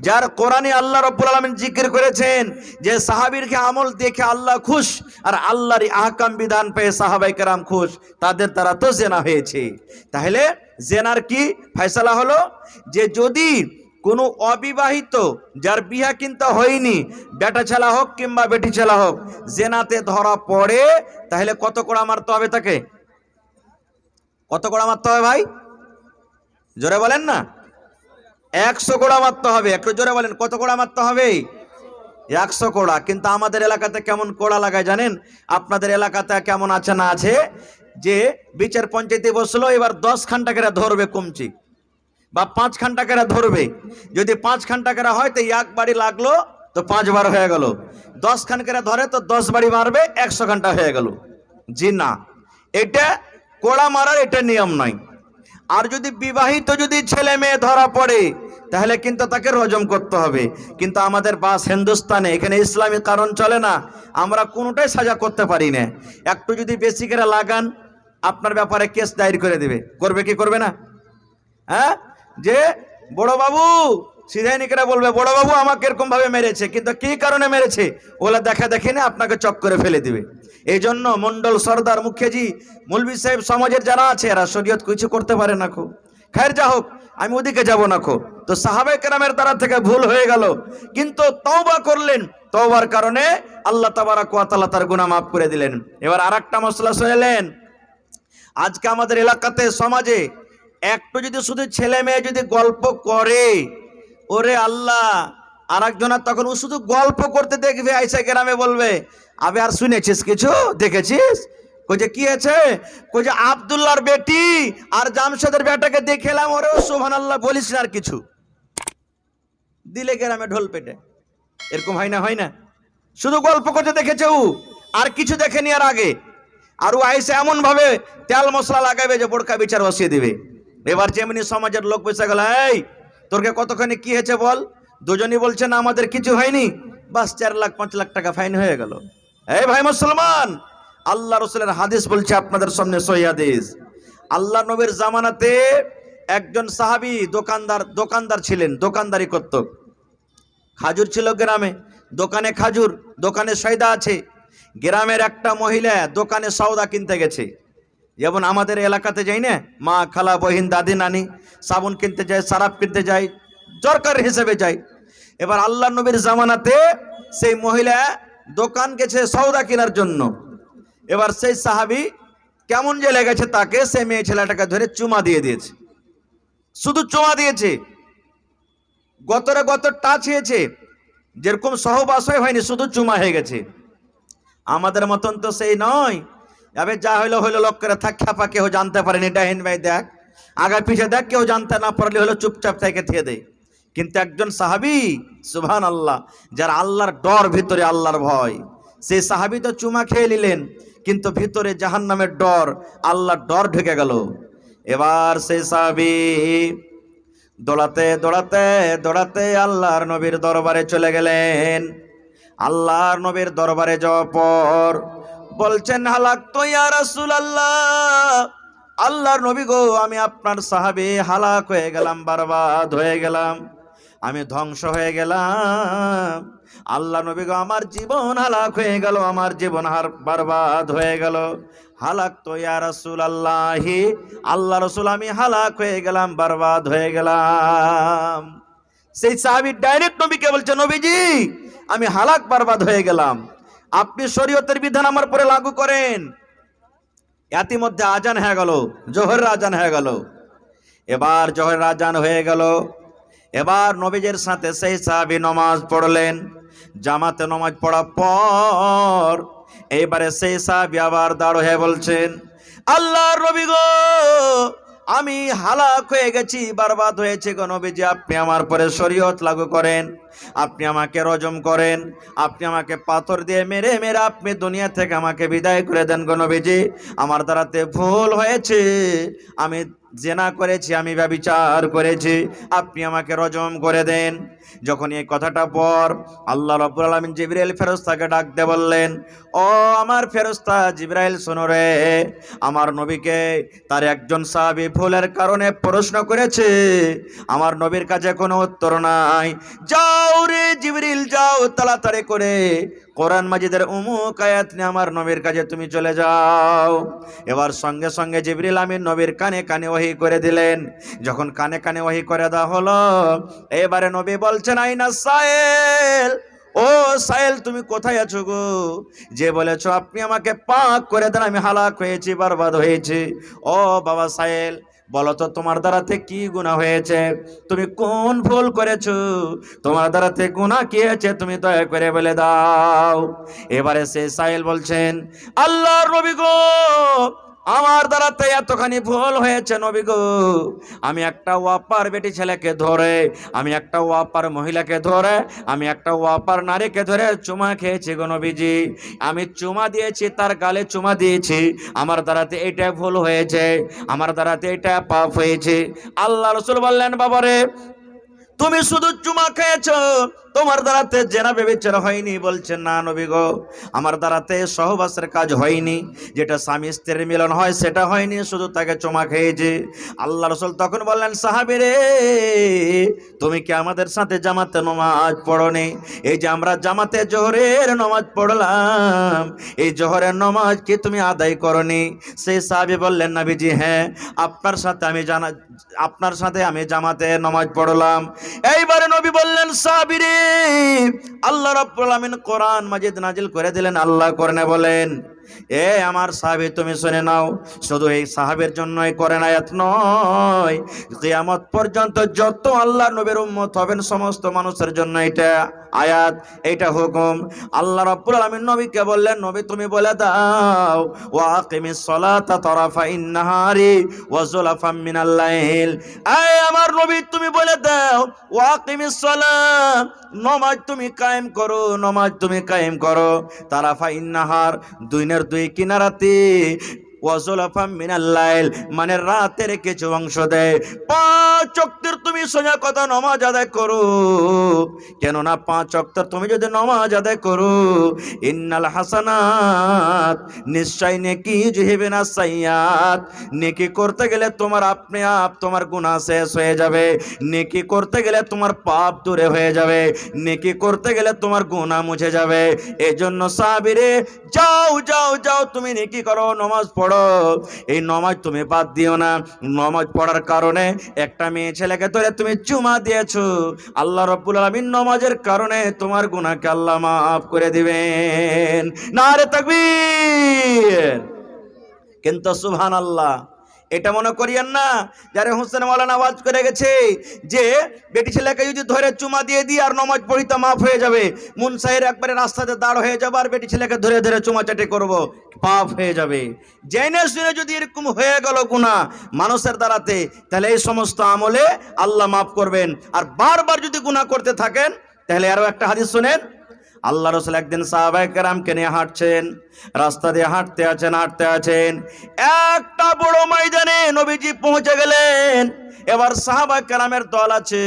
যার কোরআনে আল্লাহ রাব্বুল আলামিন জিকির করেছেন যে সাহাবীরকে আমল দেখে আল্লাহ খুশ, আর আল্লাহর আহকাম বিধান পেয়ে সাহাবায়ে কেরাম খুশ, তাদের দ্বারা তো জেনা হয়েছে। তাহলে জেনার কি ফয়সালা হলো যে যদি কোনো অবিবাহিত যার বিয়া কিন্তু হয়নি, বেটা ছেলা হোক কিংবা বেটি ছেলা হোক, জেনাতে ধরা পড়ে, তাহলে কত কোড়া মারতে হবে তাকে? কত কোড়া মারতে হবে ভাই? জোরে বলেন না। 100 কোড়া মারতে হবে। একটু জোরে বলেন, কত কোড়া মারতে হবে? 100 কোড়া। কিন্তু আমাদের এলাকাতে কেমন কোড়া লাগায় জানেন? আপনাদের এলাকাতে কেমন আছে না আছে যে বিচার পঞ্চায়েতে বসলো, এবার 10 খান টাকারা ধরবে কমচি, বা 5 খান টাকারা ধরবে। যদি 5 খান টাকারা হয় তো এক বাড়ি লাগলো তো 5 বার হয়ে গেল। 10 খান করে ধরে তো 10 বাড়ি মারবে, 100 ঘন্টা হয়ে গেল। জি না, এটা কোড়া মারার এটা নিয়ম নয়। আর যদি বিবাহিত যদি ছেলে মেয়ে ধরা পড়ে তাহলে কিন্তু তাকে রজম করতে হবে। কিন্তু আমাদের বাস হিন্দুস্তানে এখানে ইসলামী কারণ চলে না, আমরা কোনোটাই সাজা করতে পারি না। একটু যদি বেশি করে লাগান আপনার ব্যাপারে কেস দায়ের করে দিবে। করবে কি করবে না? হ্যাঁ, যে বড় বাবু সিধাই নিকরা বলবে বড় বাবু আমাকে এরকম ভাবে মেরেছে, কিন্তু কি কারণে মেরেছে ওলা দেখা দেখি না আপনাকে চক করে ফেলে দিবে। এই জন্য মন্ডল সর্দার মুখিয়াজি মৌলভী সাহেব সমাজের যারা আছে এরা শরীয়ত কিছু করতে পারে না। খো খৈর যা হোক, আমি ওদিকে যাব না। খো তো সাহাবায়ে কেরামের দ্বারা থেকে ভুল হয়ে গেল, কিন্তু তওবা করলেন, তওবার কারণে আল্লাহ তাবারাক ওয়া তাআলা তার গুনাহ মাফ করে দিলেন। এবার আরেকটা মশলা শুনলেন, আজকে আমাদের এলাকাতে সমাজে একটু যদি শুধু ছেলে মেয়ে যদি গল্প করে, ওরে আল্লাহ, আর একজনের তখন ও শুধু গল্প করতে দেখবে, আইসা গ্রামে বলবে আবে আর শুনেছিস কিছু, দেখেছিস? কইছে কি আছে? কইছে আব্দুল্লাহর বেটি আর জামশেদের বেটাকে দেখেলাম, ওরে সুবহানাল্লাহ বলিস না আর কিছু, দিলে গ্রামে ঢোল পেটে। এরকম হয় না? হয় না? শুধু গল্প করতে দেখেছে ও, আর কিছু দেখেনি আর আগে। আর ও আইসে এমন ভাবে তেল মশলা লাগাবে যে বোরকা বিচার বসিয়ে দিবে। এবার যেমনি সমাজের লোক বসে গেল, এই তোরকে কতখানি কি হয়েছে বল। দুজনই বলছে না আমাদের কিছু হয়নি, বাস 4 লাখ 5 লাখ টাকা ফাইন হয়ে গেল। এই ভাই মুসলমান, আল্লাহ রসুলের হাদিস বলছে আপনাদের সামনে, সহিহ হাদিস। আল্লাহ নবীর জামানাতে একজন সাহাবী দোকানদার ছিলেন, দোকানদারি করত। খাজুর ছিল গ্রামে, দোকানে খাজুর, দোকানে সয়দা আছে। গ্রামের একটা মহিলা দোকানে সওদা কিনতে গেছে, যেমন আমাদের এলাকাতে যাই না, মা খালা বহিন দাদি নানি সাবুন কিনতে যায়, সারাপ কিনতে যায়, দরকার হিসেবে যায়। এবার আল্লাহ নবীর জামানাতে সেই মহিলা দোকান গেছে সওদা কেনার জন্য। এবার সেই সাহাবী কেমন যে লেগেছে তাকে, সেই মেয়ে ছেলেটাকে ধরে চুমা দিয়ে দিয়েছে। শুধু চুমা দিয়েছে, গতরে গত টাচ হয়েছে, যেরকম সহবাসই হয়নি, শুধু চুমা হয়ে গেছে। আমাদের মতন তো সেই নয়, আবে যা হইলো হইলো, লোক করে থাক, খ্যাপা কেউ জানতে পারেনি, ডাহিন ভাই দেখ আগে পিছে দেখ, কেউ জানতে না পারলে হলো চুপচাপ থেকে থিয়ে দেয়। কিন্তু একজন সাহাবী সুবহানাল্লাহ, যার আল্লাহর ডর, ভিতরে আল্লাহর ভয়, সেই সাহাবী তো চুমা খেয়ে নিলেন, কিন্তু ভিতরে জাহান্নামের ডর, আল্লাহর ডর ঢুকে গেল। এবার সেই সাহাবী দৌড়াতে দৌড়াতে দৌড়াতে আল্লাহর নবীর দরবারে চলে গেলেন। আল্লাহর নবীর দরবারে যাওয়ার পর বলছেন, হালাক তো ইয়া রাসূলুল্লাহ, আল্লাহর নবী গো, আমি আপনার সাহাবী হালাক হয়ে গেলাম, বরবাদ হয়ে গেলাম, আমি ধ্বংস হয়ে গেলাম। আল্লাহ নবী গো, আমার জীবন হালাক হয়ে গেল, আমার জীবন বরবাদ হয়ে গেল। হালাক তো ইয়া রাসূলুল্লাহ, আল্লাহ রাসূল আমি হালাক হয়ে গেলাম, বরবাদ হয়ে গেলাম। সেই সাহাবী ডাইরেক্ট নবীকে বলছে, নবীজি আমি হালাক বরবাদ হয়ে গেলাম, আপনি শরীয়তের বিধান আমার পরে লাগু করেন। ইতিমধ্যে আজান হয়ে গেল, জোহরের আজান হয়ে গেল। এবার জোহরের আজান হয়ে গেল, এবার নবীজির সাথে সেই সাহাবী নামাজ পড়লেন। জামাতে নামাজ পড়ার পর এইবারে সেই সাহাবী আবার দাঁড় হয়ে বলছেন, আল্লাহর নবী গো, আমি হালাক হয়ে গেছি, বরবাদ হয়েছে গো নবীজি, আপনি আমার পরে শরীয়ত লাগু করেন, আপনি আমাকে রজম করেন, আপনি আমাকে পাথর দিয়ে মেরে মেরে আপনি দুনিয়া থেকে আমাকে বিদায় করে দেন গো নবীজি, আমার দ্বারাতে ভুল হয়েছে, আমি জেনা করেছি, আমি ব্যভিচার করেছি, আপনি আমাকে রজম করে দেন। যখন এই কথাটা পর আল্লাহ রাব্বুল আলামিন জিবরাইল ফেরেশতাকে ডাকতে বললেন, ও আমার ফেরেশতা জিবরাইল, শোনো রে, আমার নবীকে তার একজন সাহাবী ভুলের কারণে প্রশ্ন করেছে, আমার নবীর কাছে কোনো উত্তর নাই। যাও রে জিবরিল, যাও তাড়াতাড়ি করে কোরআন মাজিদের অমুক আয়াত নিয়ে আমার নবীর কাছে তুমি চলে যাও। এবার সঙ্গে সঙ্গে জিবরিল আমিন নবীর কানে কানে ওহী করে দিলেন। যখন কানে কানে ওহী করে দেওয়া হলো, এবারে নবী বলছেন, আইনা সাইল, ও সাইল, তুমি কোথায় আছো গো? যে বলেছো আপনি আমাকে পাক করে দেন, আমি হালাক হয়েছি, বরবাদ হয়েছি। ও বাবা সাইল, বলো তো তোমার দ্বারাতে কি গুনাহ হয়েছে, তুমি কোন ভুল করেছো, তোমার দ্বারাতে গুনাহ কি হয়েছে, তুমি দয়া করে বলে দাও। এবারে সে সাইল বলছেন, আল্লাহর নবী গো, আমার দ্বারাতে এতখানি ভুল হয়েছে নবী গো, আমি একটা ওয়াপার বেটি ছেলেকে ধরে, আমি একটা ওয়াপার মহিলাকে ধরে, আমি একটা ওয়াপার নারীকে ধরে চুমা খেয়েছি গো নবীজি। আমি চুমা দিয়েছি, তার গালে চুমা দিয়েছি, আমার দ্বারাতে এটা ভুল হয়েছে, আমার দ্বারাতে এটা পাপ হয়েছে। আল্লাহ রাসূল বললেন, বাবারে, তুমি শুধু চুমা খেয়েছো, তোমার দ্বারাতে জেনা ব্যভিচার হয়নি। বলছেন, না নবী গো, আমার দ্বারাতে সহবাসের কাজ হয়নি, যেটা স্বামী স্ত্রীর মিলন হয় সেটা হয়নি, শুধু তাকে চুমা খেয়েছে। আল্লাহ রাসূল তখন বললেন, সাহাবী রে, তুমি কি আমাদের সাথে জামাতে নামাজ পড়োনি? এই যে আমরা জামাতে জোহরের নামাজ পড়লাম, এই জোহরের নামাজ কি তুমি আদায় করনি? সেই সাহাবী বললেন, নবীজি হ্যাঁ, আপনার সাথে আমি জামাতে নামাজ পড়লাম। এইবারে নবী বললেন, সাহাবী রে, আল্লাহ রাব্বুল আলামিন কোরআন মাজিদ নাজিল করে দিলেন। আল্লাহ কোরআনে বলেন, এ আমার সাহাবী, তুমি শুনে নাও, শুধু এই সাহাবের জন্যই করেন আয়াত নয়, কিয়ামত পর্যন্ত যত আল্লাহর নবীর উম্মত হবেন সমস্ত মানুষের জন্য এটা আয়াত, এটা হুকুম। আল্লাহ রাব্বুল আলামিন নবীকে বললেন, নবী তুমি বলে দাও, ওয়া আকিমিস সালাতা তারাফাইন নাহারি ওয়া যুলাফাম মিনাল লাইল। আয় আমার নবী, তুমি বলে দাও, ওয়া আকিমিস সালাত, নামাজ তুমি কায়েম করো, নামাজ তুমি কায়েম করো, তারাফাইন নাহার, দুইনের দুই কিনারাতে, ওয়াজুলাফাম মিনাল লাইল, মানে রাতের কিছু অংশ দেয়। 5 ওয়াক্তের তুমি সোজা কথা নামাজ আদায় করো, কেননা 5 ওয়াক্তের তুমি যদি নামাজ আদায় করো, ইন্নাল হাসানাত, নিশ্চয় নেকি যুহিবিনা সাইয়াত, নেকি করতে গেলে তোমার আপনি আপ তোমার গুনাহ শেষ হয়ে যাবে, নেকি করতে গেলে তোমার পাপ দূরে হয়ে যাবে, নেকি করতে গেলে তোমার গুনাহ মুছে যাবে। এজন্য সাহাবীরে, যাও যাও যাও, তুমি নেকি করো, নামাজ পড়ো। এই নামাজ তুমি বাদ দিও না। নামাজ পড়ার কারণে একটা মেয়ে ছেলেকে ধরে তুমি চুমা দিয়েছো, আল্লাহ রাব্বুল আলামিন নামাজের কারণে তোমার গুনাহকে আল্লাহ মাফ করে দিবেন। নারে তাকবীর। কিন্তু সুবহানাল্লাহ, এটা মনে করিয়েন না যারে হোসেন মাওলানা আওয়াজ করে গেছে যে বেটি ছেলেকে যদি ধরে চুমা দিয়ে দিই আর নামাজ পড়িতে মাফ হয়ে যাবে, মুনসাহির একবারে রাস্তাতে দাঁড় হয়ে যাবে আর বেটি ছেলেকে ধরে ধরে চুমা চাটি করব, পাপ হয়ে যাবে। জেনে শুনে যদি এরকম হয়ে গেল গুনাহ মানুষের দ্বারাতে, তাহলে এই সমস্ত আমলে আল্লাহ মাফ করবেন। আর বারবার যদি গুনাহ করতে থাকেন, তাহলে আরো একটা হাদিস শুনেন। আল্লাহ রাসূল একদিন সাহাবায়ে কেরামকে নিয়ে হাঁটছেন, রাস্তা দিয়ে হাঁটতে আছেন, একটা বড় ময়দানে নবীজি পৌঁছে গেলেন। এবার সাহাবায়ে কেরামের দল আছে।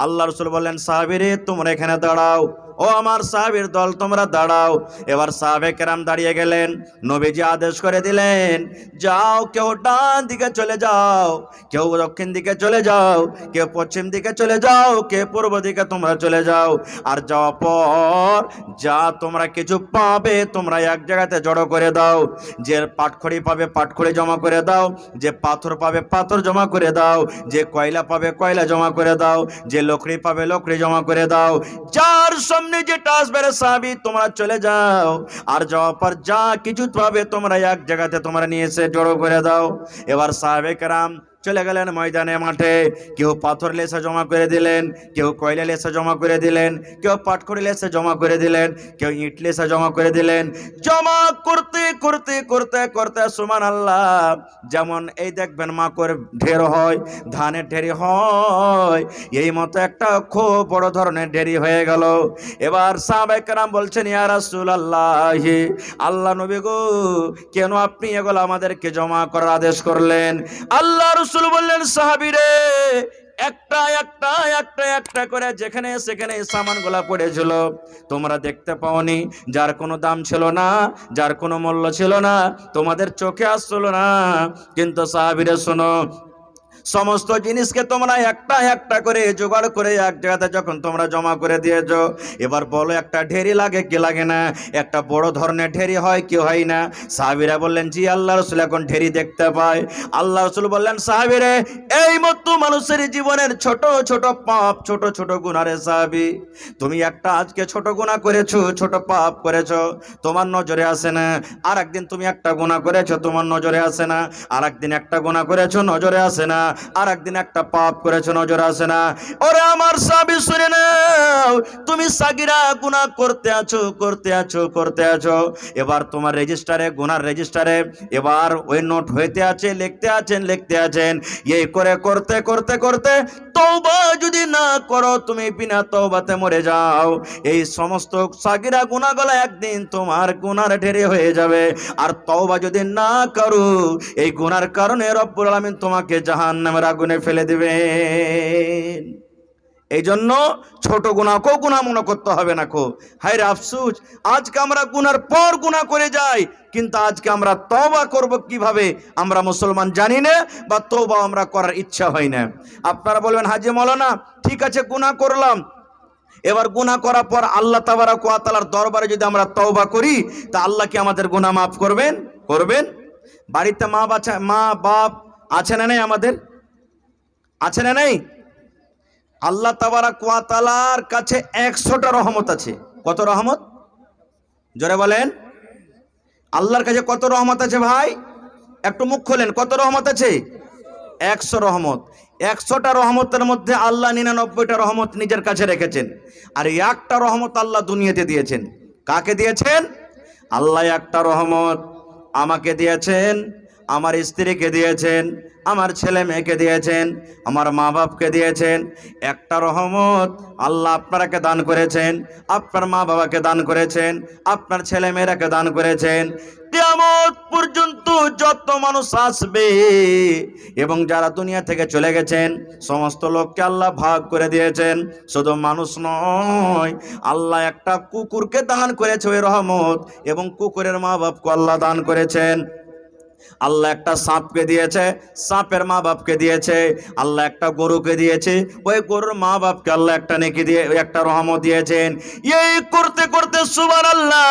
আল্লাহ রাসূল বললেন, সাহাবীরে তোমরা এখানে দাঁড়াও, ও আমার সাহাবীর দল তোমরা দাঁড়াও। এবার সাহাবায়ে কেরাম দাঁড়িয়ে গেলেন। নবীজি আদেশ করে দিলেন, যাও, কেউ ডান দিকে চলে যাও, কেউ দক্ষিণ দিকে চলে যাও, কেউ পশ্চিম দিকে চলে যাও, কেউ পূর্ব দিকে তোমরা চলে যাও। আর যাওয়ার পর যা তোমরা কিছু পাবে তোমরা এক জায়গাতে জড়ো করে দাও। যে পাটখড়ি পাবে পাটখড়ি জমা করে দাও, যে পাথর পাবে পাথর জমা করে দাও, যে কয়লা পাবে কয়লা জমা করে দাও, যে লকড়ি পাবে লকড়ি জমা করে দাও। যার সামনে যেটা আসবে রে সাহাবী, তোমরা চলে যাও। আর যাওয়ার পর যা কিছু পাবে তোমরা এক জায়গাতে তোমরা নিয়ে এসে জড়ো করে দাও। এবার সাহাবে কেরাম চলে গেলেন ময়দানে মাঠে। কেউ পাথর লেসে জমা করে দিলেন, কেউ কয়লা লেসে জমা করে দিলেন, কেউ পাটখড়ি লেসে জমা করে দিলেন, কেউ ইট লেসে জমা করে দিলেন। জমা করতে করতে করতে করতে সুবহানাল্লাহ, যেমন এই দেখবেন মাকড় ঢের হয়, ধানের ঢেরি হয়, এই মতো একটা খুব বড় ধরনের ঢেরি হয়ে গেল। এবার সাহাবায়ে কেরাম বলছেন, ইয়া রাসূলুল্লাহ, আল্লাহ নবী গো, কেন আপনি এগুলো আমাদেরকে জমা করার আদেশ করলেন? আল্লাহ রাসূল বললেন সাহাবীরে একটা একটা একটা একটা করে যেখানে সেখানে সামানগুলা পড়েছিল তোমরা দেখতে পাওনি, যার কোনো দাম ছিল না, যার কোনো মূল্য ছিল না, তোমাদের চোখে আসছিল না, কিন্তু সাহাবীরা শোনো, সমস্ত জিনিসকে তোমরা একটা একটা করে জোগাড় করে এক জায়গাতে যখন তোমরা জমা করে দিয়েছো, এবার বলো একটা ঢেরি লাগে কি লাগে না? একটা বড় ধরনের ঢেরি হয় কি হয় না? সাহাবীরা বললেন জি আল্লাহ রাসূল এখন ঢেরি দেখতে পায়। আল্লাহ রাসূল বললেন সাহাবীরে এই মতো মানুষের জীবনের ছোট ছোট পাপ, ছোট ছোট গুনাহ রে সাহাবী, তুমি একটা আজকে ছোট গুনাহ করেছো, ছোট পাপ করেছো, তোমার নজরে আসে না। আর একদিন তুমি একটা গুনাহ করেছো, তোমার নজরে আসে না। আর একদিন একটা গুনাহ করেছো, নজরে আসে না। আর একদিন একটা পাপ করেছো, নজরে আসে না। ওরে আমার সাহাবী শুনে নাও, তুমি সাগিরা গুনাহ করতে আছো, করতে আছো, করতে আছো, এবার তোমার রেজিস্টারে, গুনার রেজিস্টারে এবার ওই নোট হইতে আছে, লিখতে আছেন, লিখতে আছেন, এই করে করতে করতে করতে তওবা যদি না করো, তুমি বিনা তওবাতে মরে যাও, এই সমস্ত সাগিরা গুনাহগুলো একদিন তোমার গুনার ঢেরে হয়ে যাবে। আর তওবা যদি না করো, এই গুনার কারণে রব্বুল আলামিন তোমাকে জাহান্নামের আগুনে ফেলে দিবেন। এই জন্য ছোট গুনাহকেও গুনাহ মনে করতে হবে না কো। হায় রে আফসোস, আজকে আমরা গুনার পর গুনাহ করে যাই, কিন্তু আজকে আমরা তওবা করব কিভাবে আমরা মুসলমান জানি না, বা তওবা আমরা করার ইচ্ছা হয় না। আপনারা বলবেন হাজী মাওলানা ঠিক আছে গুনাহ করলাম, এবার গুনাহ করার পর আল্লাহ তাবারক ওয়া তাআলার দরবারে যদি আমরা তওবা করি, তা আল্লাহ কি আমাদের গুনাহ মাফ করবেন? করবেন? বাড়িতে মা বাপ আছে না নেই? আমাদের আছে না নেই? আল্লাহ তাবারক ওয়া তাআলার কাছে 100টা রহমত আছে। কত রহমত? জোরে বলেন। আল্লাহর কাছে কত রহমত আছে ভাই? একটু মুখ খোলেন, কত রহমত আছে? 100 রহমত। 100টা রহমতের মধ্যে আল্লাহ 99টা রহমত নিজের কাছে রেখেছেন, আর একটা রহমত আল্লাহ দুনিয়াতে দিয়েছেন। কাকে দিয়েছেন? আল্লাহ একটা রহমত আমাকে দিয়েছেন, আমার স্ত্রীকে দিয়েছেন, আমার ছেলে মেয়েকে দিয়েছেন, আমার মা বাপকে দিয়েছেন। একটা রহমত আল্লাহ আপনারাকে দান করেছেন, আপনার মা বাবাকে দান করেছেন, আপনার ছেলে মেয়েরাকে দান করেছেন। কিয়ামত পর্যন্ত যত মানুষ আসবে এবং যারা দুনিয়া থেকে চলে গেছেন সমস্ত লোককে আল্লাহ ভাগ করে দিয়েছেন। শুধু মানুষ নয়, আল্লাহ একটা কুকুরকে দান করেছে ওই রহমত, এবং কুকুরের মা বাপকে আল্লাহ দান করেছেন। আল্লাহ একটা সাপকে দিয়েছে, সাপের মা বাপকে দিয়েছে। আল্লাহ একটা গরুকে দিয়েছে, ওই গরুর মা বাপকে আল্লাহ একটা নেকি দিয়ে একটা রহমত দিয়েছেন। এই করতে করতে সুবহানাল্লাহ,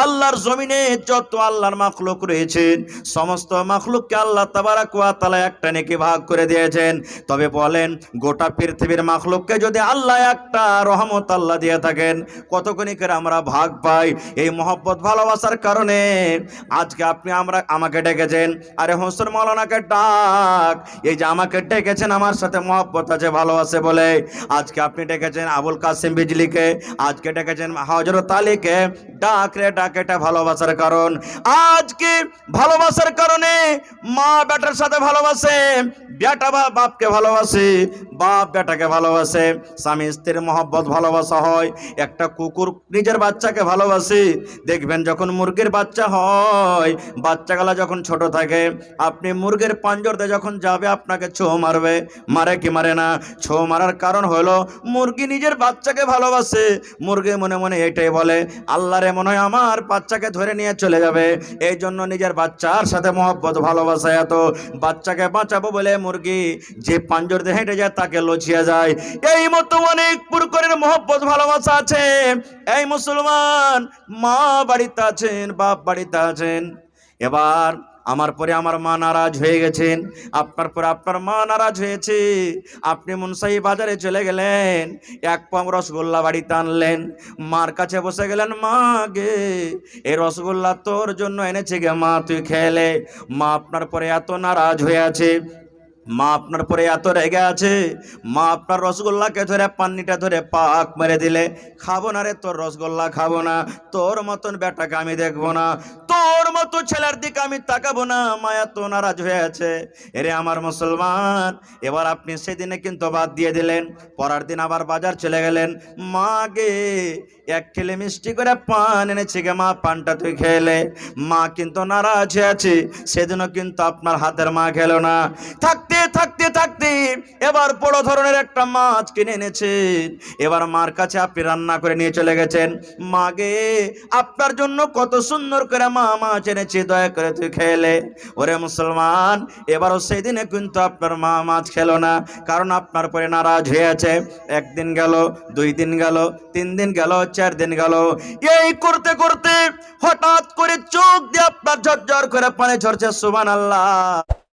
আল্লাহর জমিনে যত আল্লাহর মাখলুক রয়েছেন সমস্ত মাখলুককে আল্লাহ তাবারক ওয়া তাআলা একটা নেকি ভাগ করে দিয়েছেন। তবে বলেন গোটা পৃথিবীর মাখলুককে যদি আল্লাহ একটা রহমত আল্লাহ দিয়ে থাকেন, কতখানি করে আমরা ভাগ পাই? এই মহব্বত ভালোবাসার কারণে আজকে আপনি আমাকে ডেকেছেন, আরে হোসেন মাওলানাকে ডাক, এই যে আমাকে ডেকেছেন আমার সাথে মহব্বত আছে, ভালোবাসে বলে। আজকে আপনি ডেকেছেন আবুল কাসিম বিজলিকে, আজকে ডেকেছেন হযরত আলীকে, ডাক রে ডাক, এটা ভালোবাসার কারণ। আজকে ভালোবাসার কারণে মা বেটার সাথে ভালোবাসে, বেটা বাপকে ভালোবাসে, বাপ বেটাকে ভালোবাসে, স্বামী স্ত্রীর মহব্বত ভালোবাসা হয়। একটা কুকুর নিজের বাচ্চাকে ভালোবাসে। দেখবেন যখন মুরগির বাচ্চা হয়, বাচ্চাগুলা যখন ছোট থাকে, আপনি মুরগির পাঞ্জরতে যখন যাবে আপনাকে ছো মারবে, মারে কি মারে না? ছো মারার কারণ হলো মুরগি নিজের বাচ্চাকে ভালোবাসে। মুরগি মনে মনে এটাই বলে, আল্লাহরে মনে হয় আমার বাচ্চাকে ধরে নিয়ে চলে যাবে, এই জন্য নিজের বাচ্চার সাথে মহব্বত ভালোবাসা এত। বাচ্চাকে বাঁচাবো বলে মুরগি যে পাঞ্জর দিয়ে হেঁটে যায় তাকে লচিয়ে যায়। এই মতো অনেক প্রকারের মহব্বত ভালোবাসা আছে। এই মুসলমান, মা বাড়িতে আছেন, বাপ বাড়িতে আছেন, এবার আমার পরে আমার মা নারাজ হয়ে গেছেন, আপনার পরে আপনার মা নারাজ হয়েছে, আপনি মুনসাই বাজারে চলে গেলেন, এক পাম রসগোল্লা বাড়িতে আনলেন, মার কাছে বসে গেলেন, মা গে এই রসগোল্লা তোর জন্য এনেছে গে মা, তুই খেলে। মা আপনার পরে এত নারাজ হয়ে আছে, মা আপনার পরে এত রেগে আছে, মা আপনার রসগোল্লাকে ধরে পান্নিটা ধরে পাক মেরে দিলে, খাবো না রে তোর রসগোল্লা, খাবো না, তোর মতন বেটাকে আমি দেখবো না, তোর মতন তো ছেলের দিকে আমি তাকাবো না, মায়া তো নারাজ হয়ে আছে। এরে আমার মুসলমান, এবার আপনি সেদিনে কিন্তু বাদ দিয়ে দিলেন, পরের দিন আবার বাজার চলে গেলেন। মা গে, এক ঠেলে মিষ্টি করে পান এনেছে গে মা, পানটা তুই খেলে। মা কিন্তু নারাজ হয়ে আছে, সেদিনও কিন্তু আপনার হাতের মা খেলো না। থাকতে থাকতে থাকতে এবার বড় ধরনের একটা মাছ কিনে এনেছেন, এবার মার কাছে আপনি রান্না করে নিয়ে চলে গেছেন। মা গে, আপনার জন্য কত সুন্দর করে মা মাছ এনেছে, দয়া করে তুই খেলে। ওরে মুসলমান, এবারও সেই দিনে কিন্তু আপনার মা মাছ খেলো না, কারণ আপনার পরে নারাজ হয়ে আছে। একদিন গেল, 2 দিন গেল, 3 দিন গেল, 4 দিন গেল, এই করতে করতে হঠাৎ করে চোখ দিয়ে আপনার ঝরঝর করে পানি ঝরছে। সুবহানাল্লাহ।